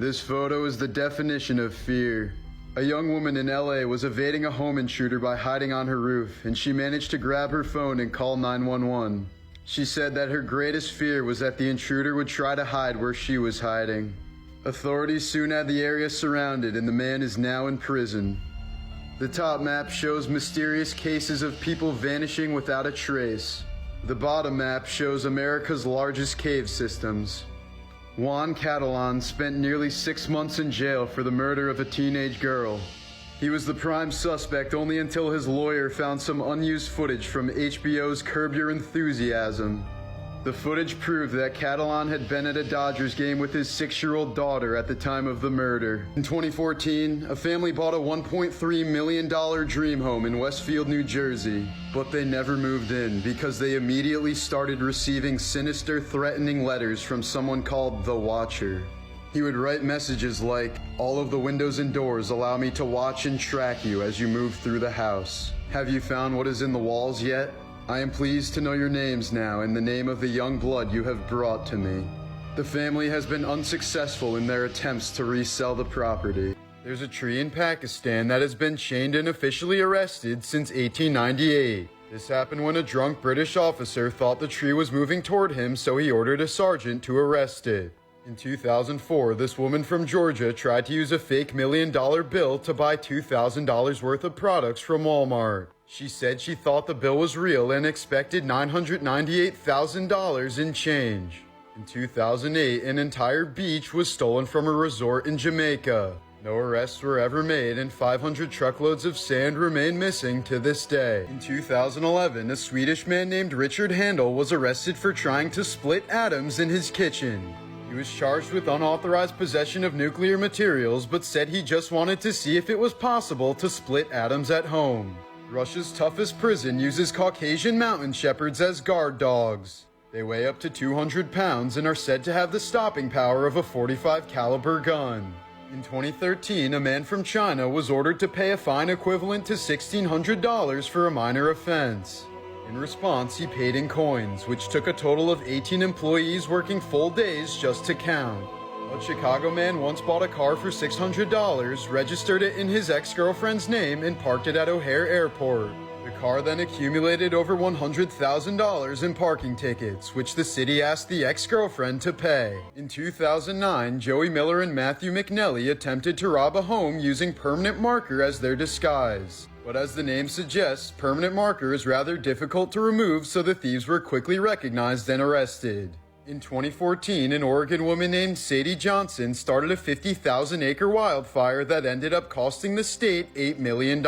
This photo is the definition of fear. A young woman in LA was evading a home intruder by hiding on her roof, and she managed to grab her phone and call 911. She said that her greatest fear was that the intruder would try to hide where she was hiding. Authorities soon had the area surrounded, and the man is now in prison. The top map shows mysterious cases of people vanishing without a trace. The bottom map shows America's largest cave systems. Juan Catalan spent nearly 6 months in jail for the murder of a teenage girl. He was the prime suspect only until his lawyer found some unused footage from HBO's Curb Your Enthusiasm. The footage proved that Catalan had been at a Dodgers game with his 6-year-old daughter at the time of the murder. In 2014, a family bought a $1.3 million dream home in Westfield, New Jersey, but they never moved in because they immediately started receiving sinister, threatening letters from someone called The Watcher. He would write messages like, "All of the windows and doors allow me to watch and track you as you move through the house. Have you found what is in the walls yet? I am pleased to know your names now in the name of the young blood you have brought to me." The family has been unsuccessful in their attempts to resell the property. There's a tree in Pakistan that has been chained and officially arrested since 1898. This happened when a drunk British officer thought the tree was moving toward him, so he ordered a sergeant to arrest it. In 2004, this woman from Georgia tried to use a fake $1 million bill to buy $2,000 worth of products from Walmart. She said she thought the bill was real and expected $998,000 in change. In 2008, an entire beach was stolen from a resort in Jamaica. No arrests were ever made, and 500 truckloads of sand remain missing to this day. In 2011, a Swedish man named Richard Handel was arrested for trying to split atoms in his kitchen. He was charged with unauthorized possession of nuclear materials, but said he just wanted to see if it was possible to split atoms at home. Russia's toughest prison uses Caucasian mountain shepherds as guard dogs. They weigh up to 200 pounds and are said to have the stopping power of a .45 caliber gun. In 2013, a man from China was ordered to pay a fine equivalent to $1,600 for a minor offense. In response, he paid in coins, which took a total of 18 employees working full days just to count. A Chicago man once bought a car for $600, registered it in his ex-girlfriend's name, and parked it at O'Hare Airport. The car then accumulated over $100,000 in parking tickets, which the city asked the ex-girlfriend to pay. In 2009, Joey Miller and Matthew McNelly attempted to rob a home using permanent marker as their disguise. But as the name suggests, permanent marker is rather difficult to remove, so the thieves were quickly recognized and arrested. In 2014, an Oregon woman named Sadie Johnson started a 50,000-acre wildfire that ended up costing the state $8 million.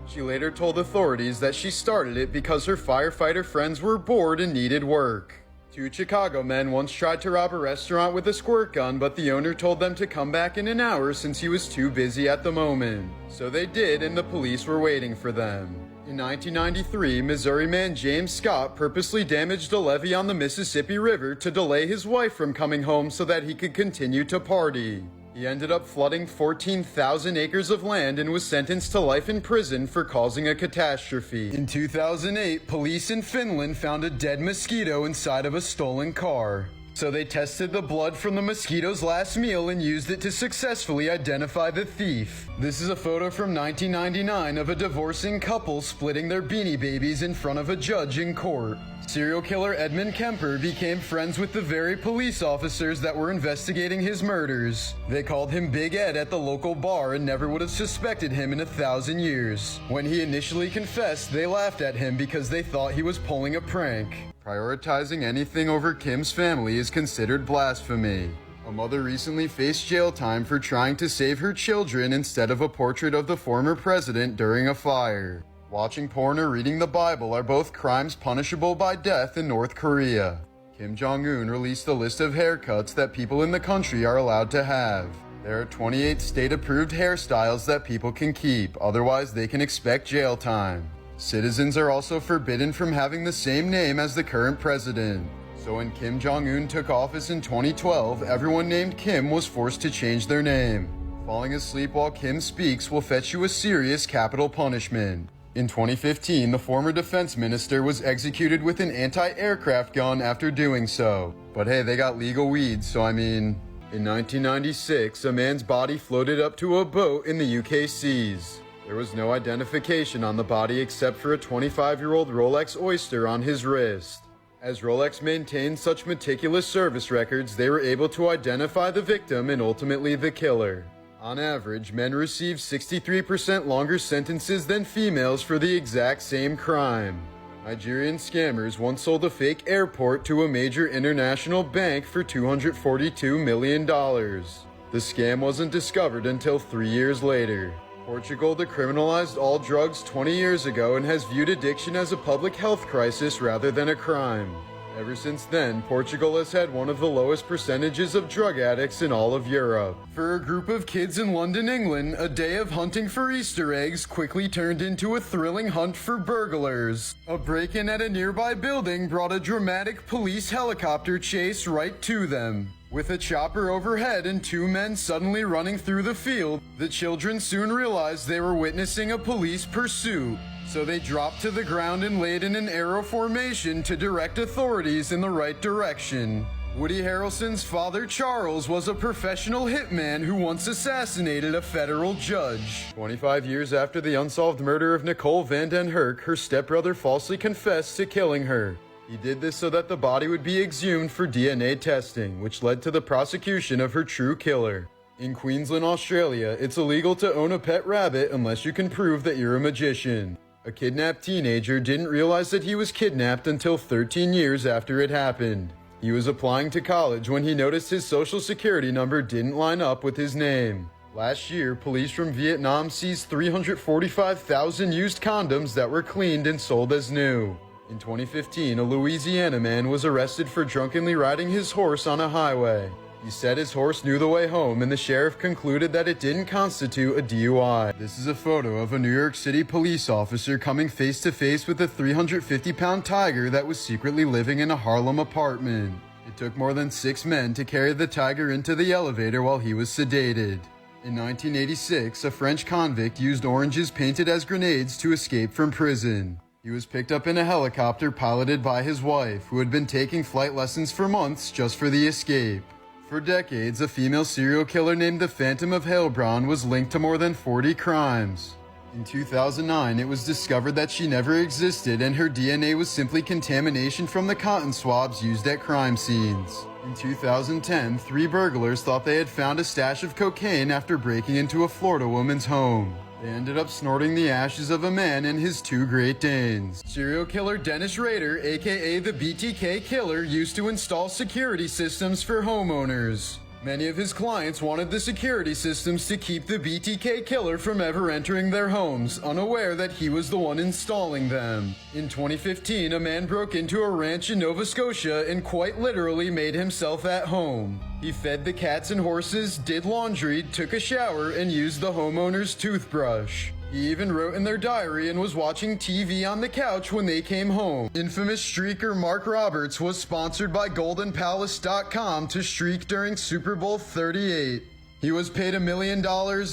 She later told authorities that she started it because her firefighter friends were bored and needed work. 2 Chicago men once tried to rob a restaurant with a squirt gun, but the owner told them to come back in an hour since he was too busy at the moment. So they did, and the police were waiting for them. In 1993, Missouri man James Scott purposely damaged a levee on the Mississippi River to delay his wife from coming home so that he could continue to party. He ended up flooding 14,000 acres of land and was sentenced to life in prison for causing a catastrophe. In 2008, police in Finland found a dead mosquito inside of a stolen car. So they tested the blood from the mosquito's last meal and used it to successfully identify the thief. This is a photo from 1999 of a divorcing couple splitting their Beanie Babies in front of a judge in court. Serial killer Edmund Kemper became friends with the very police officers that were investigating his murders. They called him Big Ed at the local bar and never would have suspected him in 1,000 years. When he initially confessed, they laughed at him because they thought he was pulling a prank. Prioritizing anything over Kim's family is considered blasphemy. A mother recently faced jail time for trying to save her children instead of a portrait of the former president during a fire. Watching porn or reading the Bible are both crimes punishable by death in North Korea. Kim Jong-un released a list of haircuts that people in the country are allowed to have. There are 28 state-approved hairstyles that people can keep, otherwise they can expect jail time. Citizens are also forbidden from having the same name as the current president. So when Kim Jong-un took office in 2012, everyone named Kim was forced to change their name. Falling asleep while Kim speaks will fetch you a serious capital punishment. In 2015, the former defense minister was executed with an anti-aircraft gun after doing so. But hey, they got legal weed, so I mean, In 1996, a man's body floated up to a boat in the UK seas. There was no identification on the body except for a 25-year-old Rolex Oyster on his wrist. As Rolex maintained such meticulous service records, they were able to identify the victim and ultimately the killer. On average, men receive 63% longer sentences than females for the exact same crime. Nigerian scammers once sold a fake airport to a major international bank for $242 million. The scam wasn't discovered until 3 years later. Portugal decriminalized all drugs 20 years ago and has viewed addiction as a public health crisis rather than a crime. Ever since then, Portugal has had one of the lowest percentages of drug addicts in all of Europe. For a group of kids in London, England, a day of hunting for Easter eggs quickly turned into a thrilling hunt for burglars. A break-in at a nearby building brought a dramatic police helicopter chase right to them. With a chopper overhead and two men suddenly running through the field, the children soon realized they were witnessing a police pursuit. So they dropped to the ground and laid in an arrow formation to direct authorities in the right direction. Woody Harrelson's father, Charles, was a professional hitman who once assassinated a federal judge. 25 years after the unsolved murder of Nicole Van Den Herk, her stepbrother falsely confessed to killing her. He did this so that the body would be exhumed for DNA testing, which led to the prosecution of her true killer. In Queensland, Australia, it's illegal to own a pet rabbit unless you can prove that you're a magician. A kidnapped teenager didn't realize that he was kidnapped until 13 years after it happened. He was applying to college when he noticed his social security number didn't line up with his name. Last year, police from Vietnam seized 345,000 used condoms that were cleaned and sold as new. In 2015, a Louisiana man was arrested for drunkenly riding his horse on a highway. He said his horse knew the way home, and the sheriff concluded that it didn't constitute a DUI. This is a photo of a New York City police officer coming face to face with a 350-pound tiger that was secretly living in a Harlem apartment. It took more than 6 men to carry the tiger into the elevator while he was sedated. In 1986, a French convict used oranges painted as grenades to escape from prison. He was picked up in a helicopter piloted by his wife, who had been taking flight lessons for months just for the escape. For decades, a female serial killer named the Phantom of Heilbronn was linked to more than 40 crimes. In 2009, it was discovered that she never existed and her DNA was simply contamination from the cotton swabs used at crime scenes. In 2010, 3 burglars thought they had found a stash of cocaine after breaking into a Florida woman's home. They ended up snorting the ashes of a man and his 2 Great Danes. Serial killer Dennis Rader, aka the BTK Killer, used to install security systems for homeowners. Many of his clients wanted the security systems to keep the BTK Killer from ever entering their homes, unaware that he was the one installing them. In 2015, a man broke into a ranch in Nova Scotia and quite literally made himself at home. He fed the cats and horses, did laundry, took a shower, and used the homeowner's toothbrush. He even wrote in their diary and was watching TV on the couch when they came home. Infamous streaker Mark Roberts was sponsored by GoldenPalace.com to streak during Super Bowl 38. He was paid $1 million,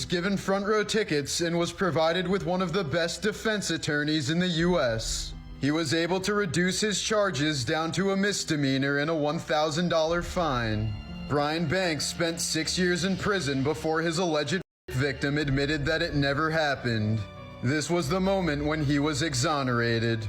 given front row tickets, and was provided with one of the best defense attorneys in the U.S. He was able to reduce his charges down to a misdemeanor and a $1,000 fine. Brian Banks spent 6 years in prison before his alleged victim admitted that it never happened. This was the moment when he was exonerated.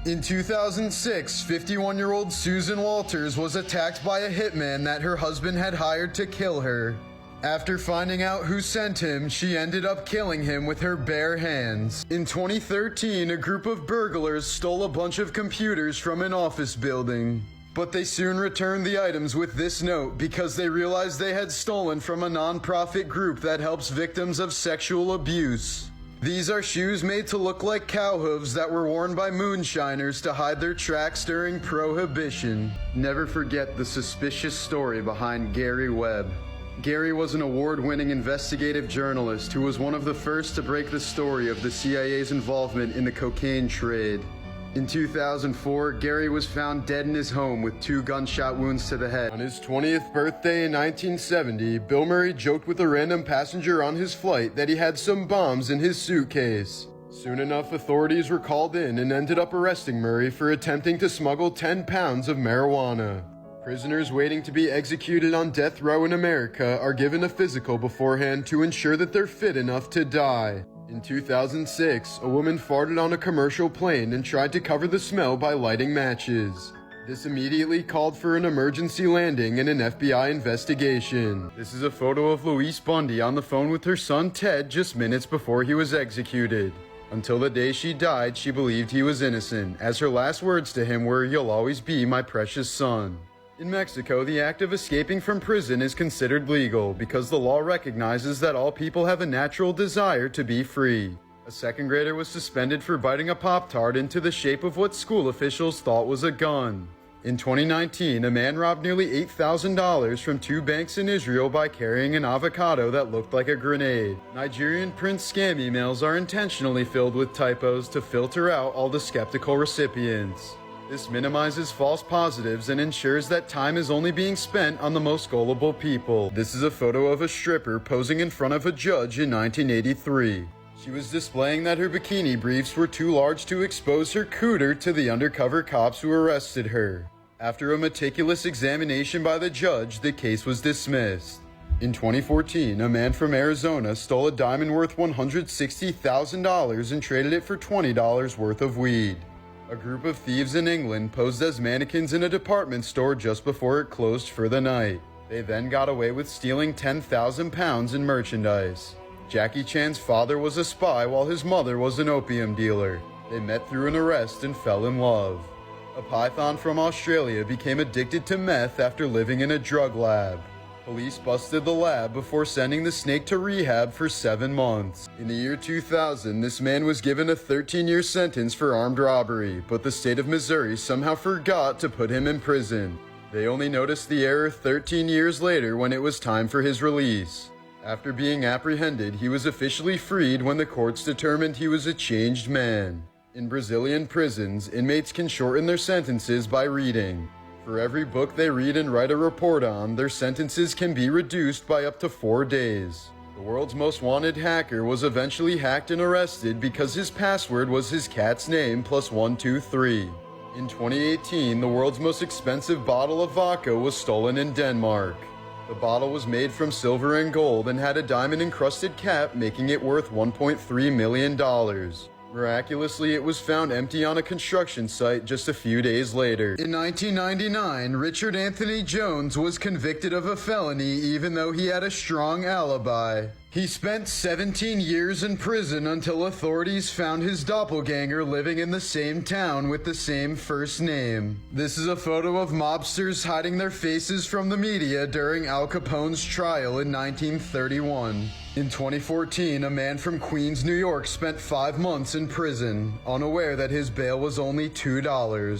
In 2006, 51-year-old Susan Walters was attacked by a hitman that her husband had hired to kill her. After finding out who sent him, she ended up killing him with her bare hands. In 2013, a group of burglars stole a bunch of computers from an office building. But they soon returned the items with this note because they realized they had stolen from a non-profit group that helps victims of sexual abuse. These are shoes made to look like cow hooves that were worn by moonshiners to hide their tracks during Prohibition. Never forget the suspicious story behind Gary Webb. Gary was an award-winning investigative journalist who was one of the first to break the story of the CIA's involvement in the cocaine trade. In 2004, Gary was found dead in his home with 2 gunshot wounds to the head. On his 20th birthday in 1970, Bill Murray joked with a random passenger on his flight that he had some bombs in his suitcase. Soon enough, authorities were called in and ended up arresting Murray for attempting to smuggle 10 pounds of marijuana. Prisoners waiting to be executed on death row in America are given a physical beforehand to ensure that they're fit enough to die. In 2006, a woman farted on a commercial plane and tried to cover the smell by lighting matches. This immediately called for an emergency landing and an FBI investigation. This is a photo of Louise Bundy on the phone with her son Ted just minutes before he was executed. Until the day she died, she believed he was innocent, as her last words to him were, "You'll always be my precious son." In Mexico, the act of escaping from prison is considered legal because the law recognizes that all people have a natural desire to be free. A second grader was suspended for biting a Pop-Tart into the shape of what school officials thought was a gun. In 2019, a man robbed nearly $8,000 from 2 banks in Israel by carrying an avocado that looked like a grenade. Nigerian print scam emails are intentionally filled with typos to filter out all the skeptical recipients. This minimizes false positives and ensures that time is only being spent on the most gullible people. This is a photo of a stripper posing in front of a judge in 1983. She was displaying that her bikini briefs were too large to expose her cooter to the undercover cops who arrested her. After a meticulous examination by the judge, the case was dismissed. In 2014, a man from Arizona stole a diamond worth $160,000 and traded it for $20 worth of weed. A group of thieves in England posed as mannequins in a department store just before it closed for the night. They then got away with stealing 10,000 pounds in merchandise. Jackie Chan's father was a spy while his mother was an opium dealer. They met through an arrest and fell in love. A python from Australia became addicted to meth after living in a drug lab. Police busted the lab before sending the snake to rehab for 7 months. In the year 2000, this man was given a 13-year sentence for armed robbery, but the state of Missouri somehow forgot to put him in prison. They only noticed the error 13 years later when it was time for his release. After being apprehended, he was officially freed when the courts determined he was a changed man. In Brazilian prisons, inmates can shorten their sentences by reading. For every book they read and write a report on, their sentences can be reduced by up to 4 days. The world's most wanted hacker was eventually hacked and arrested because his password was his cat's name plus 123. In 2018, the world's most expensive bottle of vodka was stolen in Denmark. The bottle was made from silver and gold and had a diamond-encrusted cap, making it worth $1.3 million. Miraculously, it was found empty on a construction site just a few days later. In 1999, Richard Anthony Jones was convicted of a felony even though he had a strong alibi. He spent 17 years in prison until authorities found his doppelganger living in the same town with the same first name. This is a photo of mobsters hiding their faces from the media during Al Capone's trial in 1931. In 2014, a man from Queens, New York spent 5 months in prison, unaware that his bail was only $2.